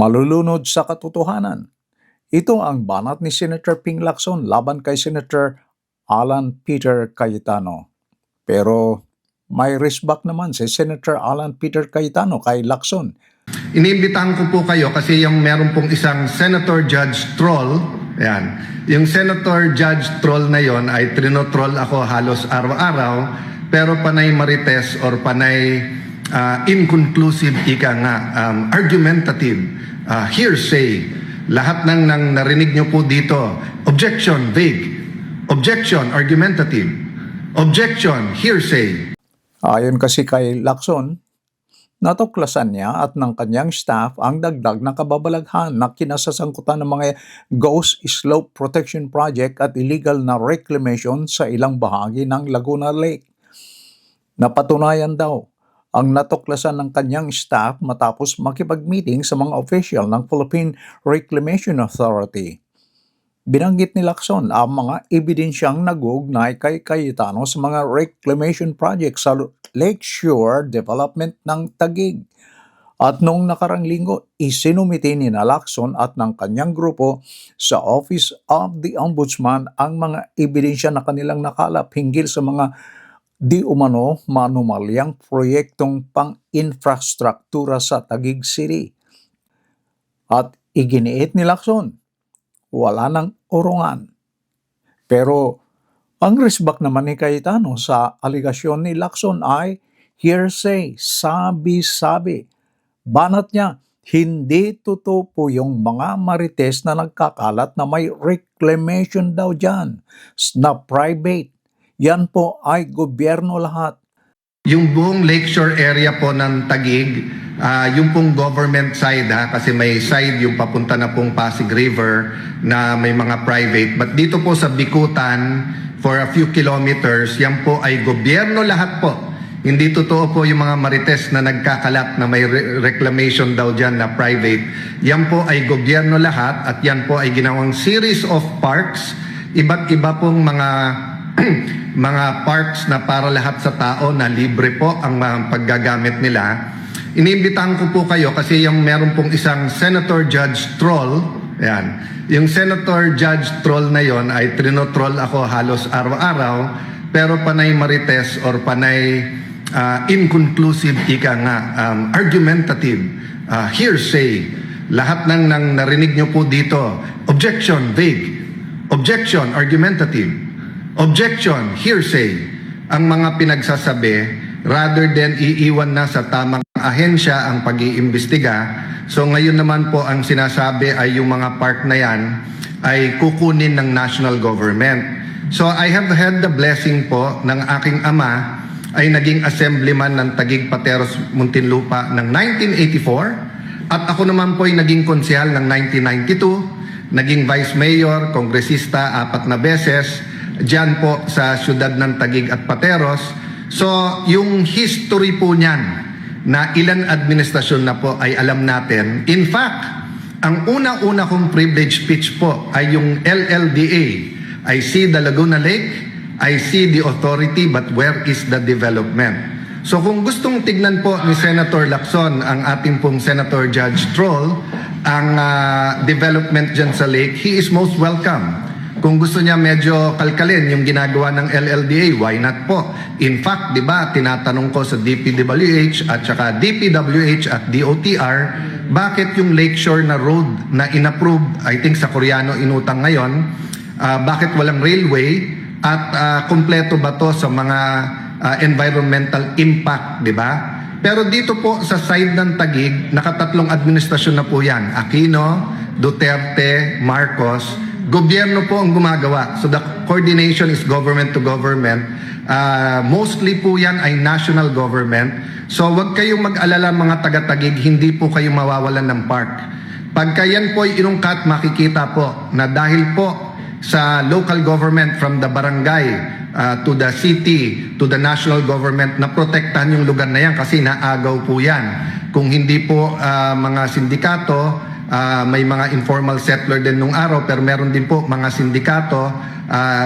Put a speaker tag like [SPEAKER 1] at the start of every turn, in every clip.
[SPEAKER 1] Malulunod sa katotohanan. Ito ang banat ni Senator Ping Lacson laban kay Senator Alan Peter Cayetano. Pero may respect naman si Senator Alan Peter Cayetano kay Lacson.
[SPEAKER 2] Iniimbitahan ko po kayo kasi yung meron pong isang Senator Judge Troll. Yan. Yung Senator Judge Troll na yon ay trinotroll ako halos araw-araw, pero panay marites or panay inconclusive, ika nga, argumentative, hearsay. Lahat ng narinig nyo po dito, objection, vague. Objection, argumentative. Objection, hearsay.
[SPEAKER 1] Ayon kasi kay Lacson, natuklasan niya at ng kanyang staff ang dagdag na kababalaghan na kinasasangkutan ng mga Ghost Slope Protection Project at illegal na reclamation sa ilang bahagi ng Laguna Lake. Napatunayan daw ang natuklasan ng kanyang staff matapos makipag-meeting sa mga official ng Philippine Reclamation Authority. Binanggit ni Lacson ang mga ebidensyang nag-uugnay kay Cayetano sa mga reclamation projects sa Lakeshore Development ng Taguig. At noong nakarang linggo, isinumiti ni Lacson at ng kanyang grupo sa Office of the Ombudsman ang mga ebidensya na kanilang nakalap hinggil sa mga di umano manumalyang proyektong pang-infrastruktura sa Taguig City. At iginiit ni Lacson, wala nang urungan. Pero ang resbak naman ni Cayetano sa aligasyon ni Lacson ay hearsay, sabi-sabi. Banat niya, hindi totoo po yung mga marites na nagkakalat na may reclamation daw dyan na private. Yan po ay gobyerno lahat.
[SPEAKER 2] Yung buong lakeshore area po ng Taguig, yung pong government side kasi may side yung papunta na pong Pasig River na may mga private. But dito po sa Bikutan, for a few kilometers, yan po ay gobyerno lahat po. Hindi totoo po yung mga marites na nagkakalat na may reclamation daw dyan na private. Yan po ay gobyerno lahat at yan po ay ginawang series of parks. Iba't iba pong mga mga parks na para lahat sa tao na libre po ang paggagamit nila. Iniimbitahan ko po kayo kasi yung meron pong isang Senator Judge Troll. Yan. Yung Senator Judge Troll na yon ay trinotroll ako halos araw-araw, pero panay marites or panay inconclusive, ika nga, argumentative, hearsay. Lahat ng narinig nyo po dito, objection, vague. Objection, argumentative. Objection, hearsay. Ang mga pinagsasabi, rather than iiwan na sa tamang ahensya ang pag-iimbestiga, so ngayon naman po ang sinasabi ay yung mga park na yan ay kukunin ng national government. So I have had the blessing po ng aking ama ay naging assemblyman ng Taguig Pateros Muntinlupa ng 1984 at ako naman po ay naging konsehal ng 1992, naging vice mayor, kongresista 4 na beses, dyan po sa syudad ng Taguig at Pateros. So yung history po niyan na ilan administrasyon na po ay alam natin. In fact, ang una-una kong privilege speech po ay yung LLDA. I see the Laguna Lake, I see the authority, but where is the development? So kung gustong tignan po ni Senator Lacson, ang ating pong Senator Judge Troll, ang development dyan sa lake, he is most welcome. Kung gusto niya medyo kalkalin yung ginagawa ng LLDA, why not po? In fact, di ba, tinatanong ko sa DPWH at saka DPWH at DOTR, bakit yung lakeshore na road na inapprove, I think sa Koreano inutang ngayon, bakit walang railway at kompleto ba to sa mga environmental impact, di ba? Pero dito po sa side ng Taguig, nakatatlong administrasyon na po yan. Aquino, Duterte, Marcos, gobyerno po ang gumagawa. So the coordination is government to government. Mostly po yan ay national government. So wag kayong mag-alala mga taga-Taguig, hindi po kayo mawawalan ng park. Pagka yan po ay inungkat, makikita po na dahil po sa local government from the barangay to the city, to the national government, na protektahan yung lugar na yan kasi naagaw po yan. Kung hindi po mga sindikato, may mga informal settler din nung araw, pero meron din po mga sindikato,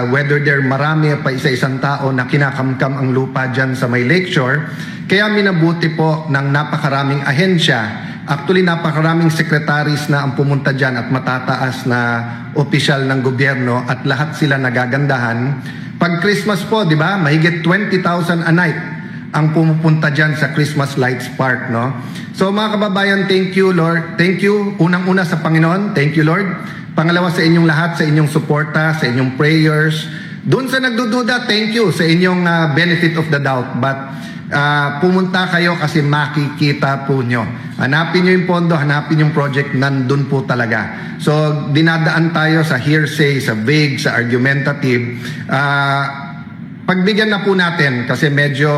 [SPEAKER 2] whether they're marami pa isa-isang tao na kinakamkam ang lupa dyan sa may lakeshore. Kaya minabuti po ng napakaraming ahensya Actually, napakaraming secretaries na ang pumunta dyan at matataas na opisyal ng gobyerno at lahat sila nagagandahan. Pag Christmas po, di ba, mahigit 20,000 a night ang pumupunta dyan sa Christmas Lights Park, no? So mga kababayan, thank you, Lord. Thank you, unang-una sa Panginoon. Thank you, Lord. Pangalawa sa inyong lahat, sa inyong suporta, sa inyong prayers. Doon sa nagdududa, thank you sa inyong benefit of the doubt. But pumunta kayo kasi makikita po nyo. Hanapin nyo yung pondo, hanapin yung project, nandun po talaga. So, dinadaan tayo sa hearsay, sa vague, sa argumentative. Pagbigyan na po natin kasi medyo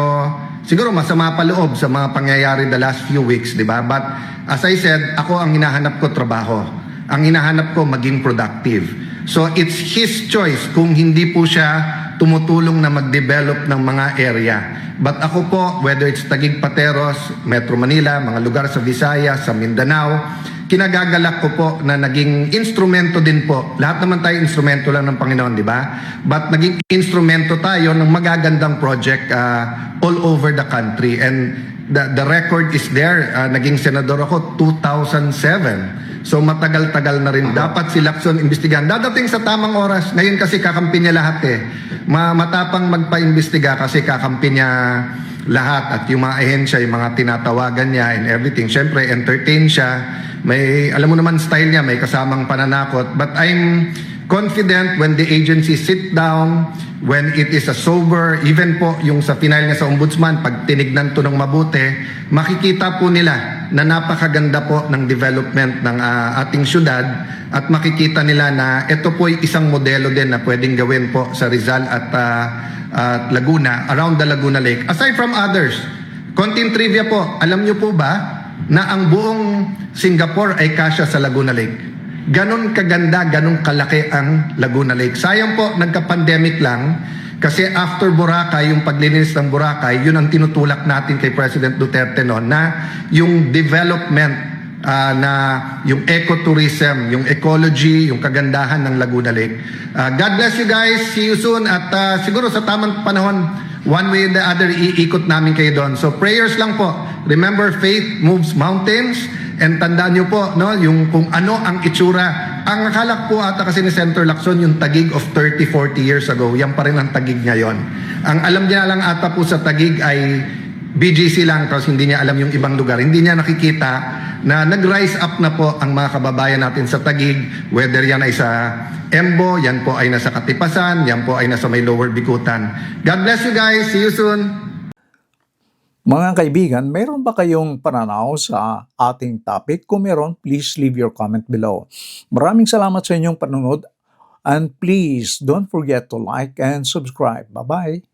[SPEAKER 2] siguro masama pa loob sa mga pangyayari the last few weeks, di ba? But as I said, ako ang hinahanap ko trabaho. Ang hinahanap ko maging productive. So it's his choice kung hindi po siya tumutulong na mag-develop ng mga area. But ako po, whether it's Taguig Pateros, Metro Manila, mga lugar sa Visayas, sa Mindanao, kinagagalak ko po na naging instrumento din po. Lahat naman tayo instrumento lang ng Panginoon, di ba? But naging instrumento tayo ng magagandang project all over the country. And the record is there. Naging senador ako 2007. So matagal-tagal na rin. Dapat si Lacson imbestigahan. Dadating sa tamang oras. Ngayon kasi kakampi niya lahat eh. Matapang magpa-imbestiga kasi kakampi niya lahat. At yung mga ahensya, yung mga tinatawagan niya and everything. Siyempre, entertain siya. May, alam mo naman style niya, may kasamang pananakot. But I'm confident when the agency sit down, when it is a sober, even po yung sa final niya sa ombudsman, pag tinignan to ng mabuti, makikita po nila na napakaganda po ng development ng ating syudad at makikita nila na ito po ay isang modelo din na pwedeng gawin po sa Rizal at Laguna, around the Laguna Lake. Aside from others, konting trivia po, alam niyo po ba na ang buong Singapore ay kasya sa Laguna Lake? Ganon kaganda, ganon kalaki ang Laguna Lake. Sayang po, nagka-pandemic lang kasi after Boracay, yung paglilinis ng Boracay, yun ang tinutulak natin kay President Duterte noon na yung development na yung ecotourism, yung ecology, yung kagandahan ng Laguna Lake. God bless you guys. See you soon. At siguro sa tamang panahon, one way or the other, iikot namin kayo doon. So prayers lang po. Remember, faith moves mountains. And tandaan nyo po, no, yung kung ano ang itsura. Ang akala po ata kasi ni Senator Lacson, yung Taguig of 30-40 years ago, yan pa rin ang Taguig ngayon. Ang alam niya lang ata po sa Taguig ay BGC lang, kasi hindi niya alam yung ibang lugar. Hindi niya nakikita na nag-rise up na po ang mga kababayan natin sa Taguig, whether yan ay sa Embo, yan po ay nasa Katipasan, yan po ay nasa may Lower Bikutan. God bless you guys. See you soon.
[SPEAKER 1] Mga kaibigan, mayroon ba kayong pananaw sa ating topic? Kung meron, please leave your comment below. Maraming salamat sa inyong panunod and please don't forget to like and subscribe. Bye-bye!